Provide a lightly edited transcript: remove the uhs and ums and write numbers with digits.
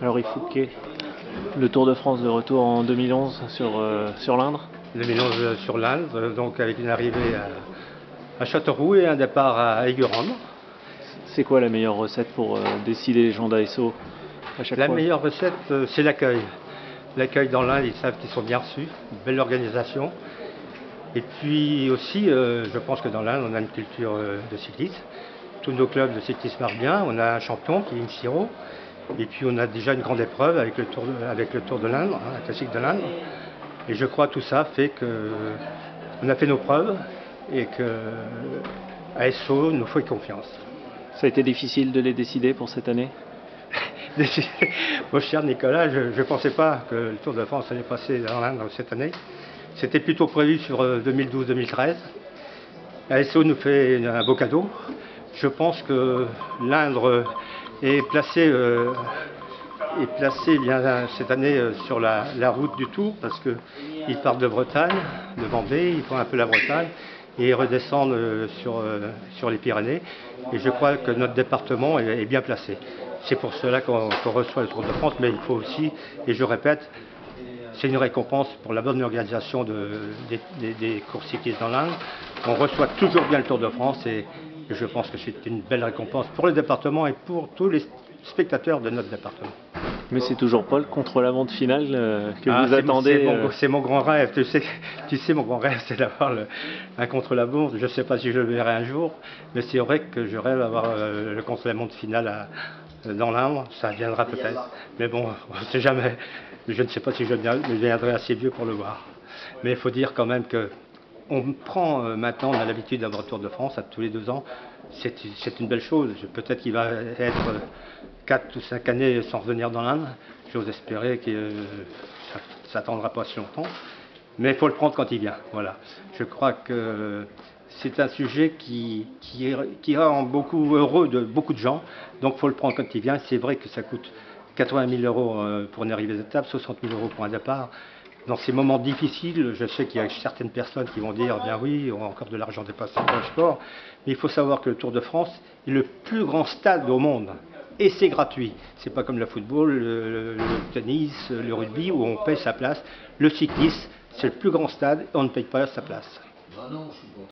Alors il Fouquet, le Tour de France de retour en 2011 sur l'Indre. 2011 sur l'Indre, donc avec une arrivée à Châteauroux et un départ à Aigueronne. C'est quoi la meilleure recette pour décider les gens d'ASO à chaque La fois? meilleure recette, c'est l'accueil. L'accueil dans l'Indre, ils savent qu'ils sont bien reçus, une belle organisation. Et puis aussi, je pense que dans l'Indre, on a une culture de cyclisme. Tous nos clubs de cyclisme marchent bien. On a un champion qui est Imshiro. Et puis on a déjà une grande épreuve avec le Tour de l'Indre, la classique de l'Indre. Et je crois que tout ça fait qu'on a fait nos preuves et que ASO nous fait confiance. Ça a été difficile de les décider pour cette année? Mon cher Nicolas, je ne pensais pas que le Tour de France allait passer dans l'Indre cette année. C'était plutôt prévu sur 2012-2013. ASO nous fait un beau cadeau. Je pense que l'Indre est placé bien cette année sur la route du Tour parce qu'ils partent de Bretagne, de Vendée, ils font un peu la Bretagne et ils redescendent sur les Pyrénées. Et je crois que notre département est bien placé. C'est pour cela qu'on reçoit le Tour de France, mais il faut aussi, et je répète, c'est une récompense pour la bonne organisation des courses cyclistes dans l'Indre. On reçoit toujours bien le Tour de France et je pense que c'est une belle récompense pour le département et pour tous les spectateurs de notre département. Mais c'est toujours pas le contre-la-montre final que vous attendez. C'est mon grand rêve. Tu sais, mon grand rêve, c'est d'avoir un contre-la-montre. Je ne sais pas si je le verrai un jour, mais c'est vrai que je rêve d'avoir le contre-la-montre final dans l'Indre. Ça viendra peut-être. Mais bon, on ne sait jamais. Je ne sais pas si je deviendrai assez vieux pour le voir. Mais il faut dire quand même que on prend maintenant, on a l'habitude d'avoir le Tour de France à tous les 2 ans. C'est une belle chose. Peut-être qu'il va être 4 ou 5 années sans revenir dans l'Indre. J'ose espérer que ça ne s'attendra pas si longtemps. Mais il faut le prendre quand il vient. Voilà. Je crois que c'est un sujet qui rend beaucoup heureux de beaucoup de gens. Donc il faut le prendre quand il vient. C'est vrai que ça coûte 80 000 € pour une arrivée d'étape, 60 000 € pour un départ. Dans ces moments difficiles, je sais qu'il y a certaines personnes qui vont dire, bien oui, on a encore de l'argent dépassé pour le sport, mais il faut savoir que le Tour de France est le plus grand stade au monde. Et c'est gratuit. C'est pas comme le football, le tennis, le rugby où on paye sa place. Le cyclisme, c'est le plus grand stade et on ne paye pas sa place.